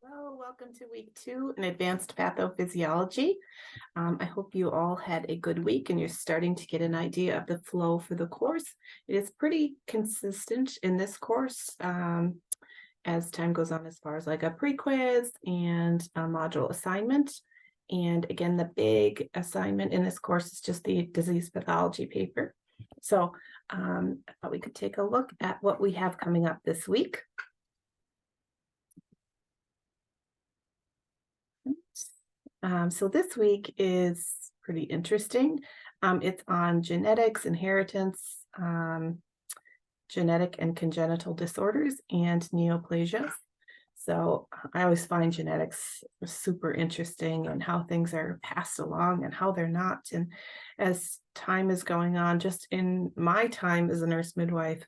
Hello, welcome to week 2 in advanced pathophysiology. I hope you all had a good week and you're starting to get an idea of the flow for the course. It is pretty consistent in this course as time goes on, as far as like a pre-quiz and a module assignment. And again, the big assignment in this course is just the disease pathology paper. So I thought we could take a look at what we have coming up this week. So this week is pretty interesting. It's on genetics, inheritance, genetic and congenital disorders, and neoplasias. So I always find genetics super interesting and how things are passed along and how they're not. And as time is going on, just in my time as a nurse midwife,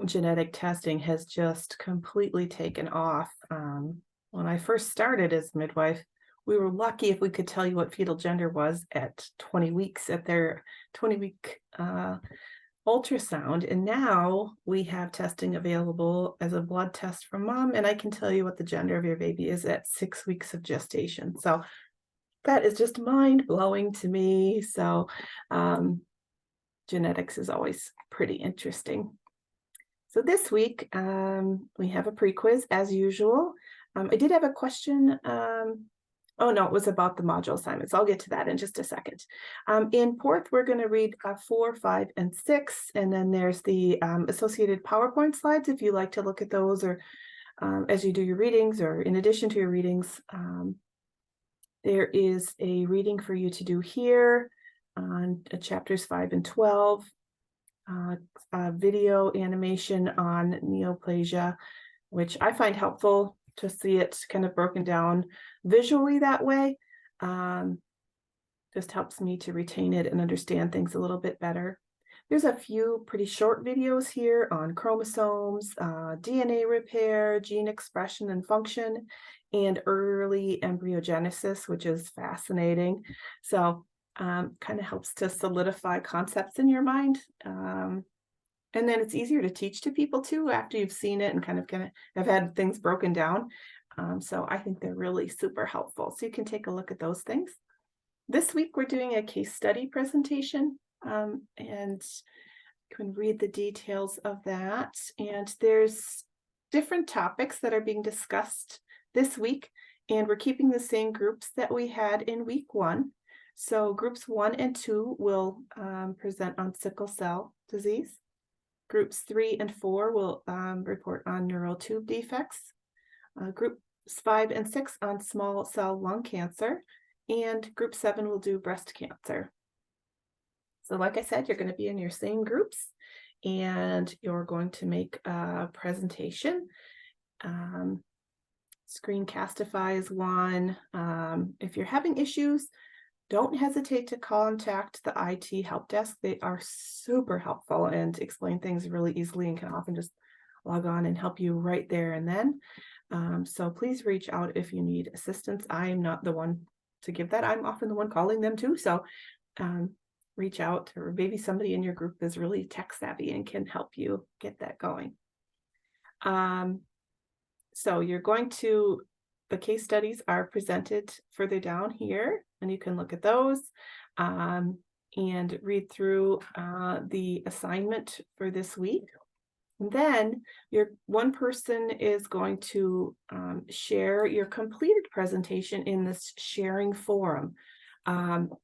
genetic testing has just completely taken off. When I first started as midwife, we were lucky if we could tell you what fetal gender was at 20 weeks at their 20-week ultrasound. And now we have testing available as a blood test from mom, and I can tell you what the gender of your baby is at 6 weeks of gestation. So that is just mind-blowing to me. So genetics is always pretty interesting. So this week, we have a pre-quiz as usual. I did have a question. Oh, no, it was about the module assignments. I'll get to that in just a second. In Porth, we're going to read 4, 5, and 6, and then there's the associated PowerPoint slides if you like to look at those, or as you do your readings, or in addition to your readings. There is a reading for you to do here on chapters 5 and 12. Video animation on neoplasia, which I find helpful to see it kind of broken down visually that way. Just helps me to retain it and understand things a little bit better. There's a few pretty short videos here on chromosomes, DNA repair, gene expression and function, and early embryogenesis, which is fascinating. So kind of helps to solidify concepts in your mind. And then it's easier to teach to people too after you've seen it and kind of have had things broken down. So I think they're really super helpful. So you can take a look at those things. This week we're doing a case study presentation, and you can read the details of that. And there's different topics that are being discussed this week, and we're keeping the same groups that we had in week 1. So groups 1 and 2 will present on sickle cell disease. Groups 3 and 4 will report on neural tube defects. Groups 5 and 6 on small cell lung cancer. And group 7 will do breast cancer. So like I said, you're going to be in your same groups, and you're going to make a presentation. Screencastify is one. If you're having issues, don't hesitate to contact the IT help desk. They are super helpful and explain things really easily, and can often just log on and help you right there and then. So please reach out if you need assistance. I am not the one to give that. I'm often the one calling them too. So reach out, or maybe somebody in your group is really tech savvy and can help you get that going. So you're going to, the case studies are presented further down here, and you can look at those and read through the assignment for this week. And then one person is going to share your completed presentation in this sharing forum.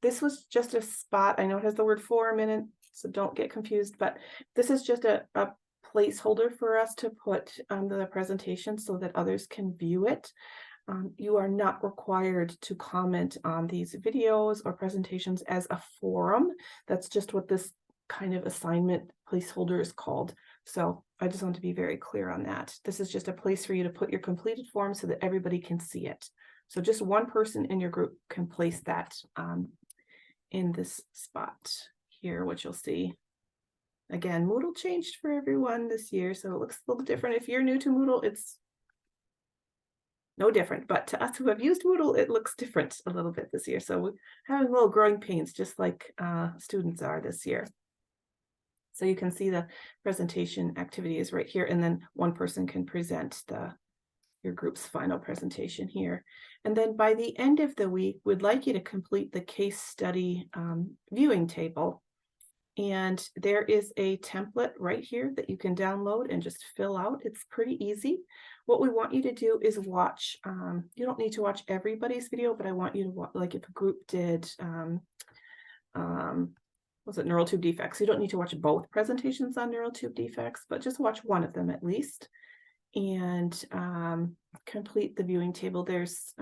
This was just a spot. I know it has the word forum in it, so don't get confused, but this is just a placeholder for us to put under the presentation so that others can view it. You are not required to comment on these videos or presentations as a forum. That's just what this kind of assignment placeholder is called. So I just want to be very clear on that. This is just a place for you to put your completed form so that everybody can see it. So just one person in your group can place that in this spot here, which you'll see. Again, Moodle changed for everyone this year, so it looks a little different. If you're new to Moodle, it's no different, but to us who have used Moodle, it looks different a little bit this year. So we're having little growing pains, just like students are this year. So you can see the presentation activity is right here, and then one person can present the your group's final presentation here. And then by the end of the week, we'd like you to complete the case study viewing table. And there is a template right here that you can download and just fill out. It's pretty easy. What we want you to do is watch, you don't need to watch everybody's video, but I want you to watch, like if a group did, was it neural tube defects? You don't need to watch both presentations on neural tube defects, but just watch one of them at least. And complete the viewing table. There's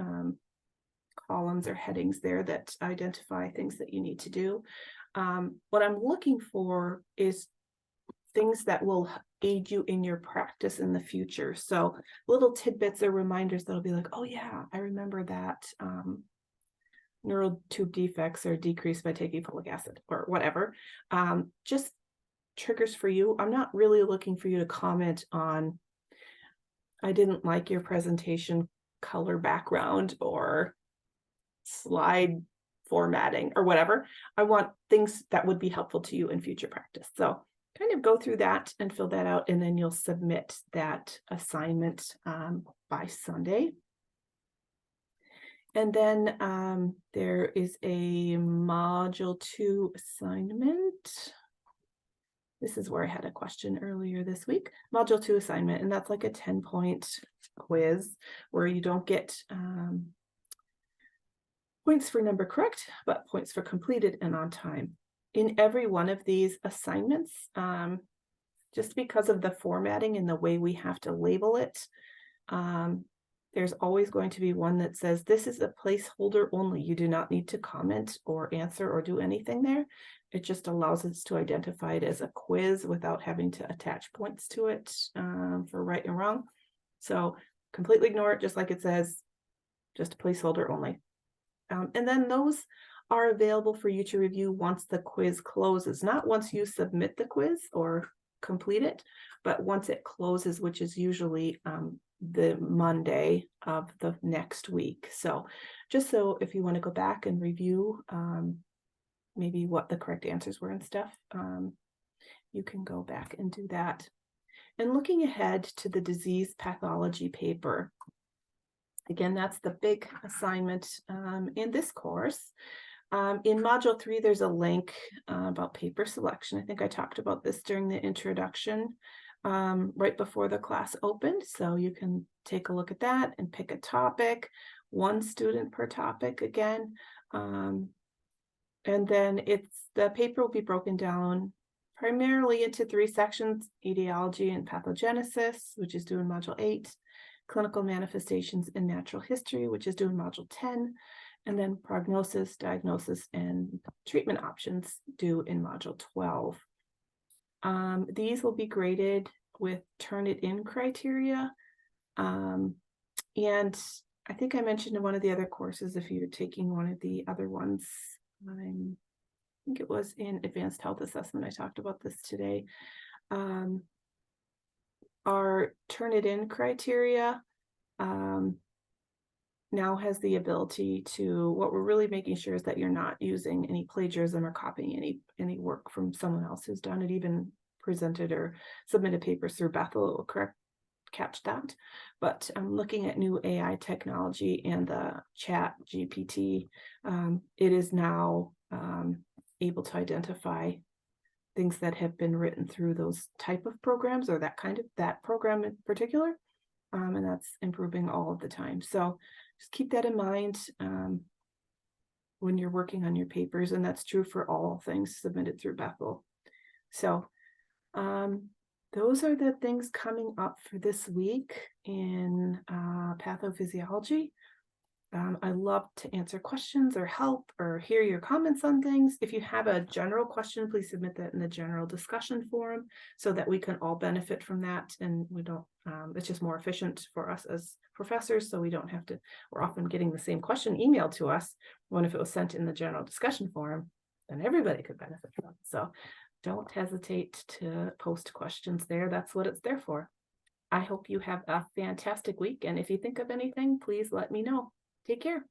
columns or headings there that identify things that you need to do. What I'm looking for is things that will aid you in your practice in the future. So little tidbits or reminders that'll be like, oh yeah, I remember that neural tube defects are decreased by taking folic acid or whatever. Just triggers for you. I'm not really looking for you to comment on, I didn't like your presentation color background or slide formatting or whatever. I want things that would be helpful to you in future practice. So kind of go through that and fill that out, and then you'll submit that assignment by Sunday. And then there is a Module 2 assignment. This is where I had a question earlier this week. Module 2 assignment, and that's like a 10-point quiz where you don't get points for number correct, but points for completed and on time. In every one of these assignments, just because of the formatting and the way we have to label it, there's always going to be one that says this is a placeholder only. You do not need to comment or answer or do anything there. It just allows us to identify it as a quiz without having to attach points to it for right and wrong. So completely ignore it, just like it says, just a placeholder only. And then those are available for you to review once the quiz closes, not once you submit the quiz or complete it, but once it closes, which is usually the Monday of the next week. So just so if you want to go back and review maybe what the correct answers were and stuff, you can go back and do that. And looking ahead to the disease pathology paper, again, that's the big assignment in this course. In Module 3, there's a link about paper selection. I think I talked about this during the introduction right before the class opened. So you can take a look at that and pick a topic, one student per topic again. And then the paper will be broken down primarily into 3 sections: etiology and pathogenesis, which is due in Module 8, clinical manifestations in natural history, which is due in Module 10, and then prognosis, diagnosis, and treatment options due in Module 12. These will be graded with Turnitin criteria. And I think I mentioned in one of the other courses, if you're taking one of the other ones, I think it was in advanced health assessment, I talked about this today. Our Turnitin criteria now has the ability to, what we're really making sure is that you're not using any plagiarism or copying any work from someone else who's done it, even presented or submitted papers through Bethel. It will catch that. But looking at new AI technology and the chat GPT, it is now able to identify things that have been written through those type of programs, or that program in particular, and that's improving all of the time. So just keep that in mind when you're working on your papers, and that's true for all things submitted through Bethel. So those are the things coming up for this week in pathophysiology. I love to answer questions or help or hear your comments on things. If you have a general question, please submit that in the general discussion forum so that we can all benefit from that. And we don't, it's just more efficient for us as professors, so we don't have to, we're often getting the same question emailed to us, when if it was sent in the general discussion forum, then everybody could benefit from it. So don't hesitate to post questions there. That's what it's there for. I hope you have a fantastic week. And if you think of anything, please let me know. Take care.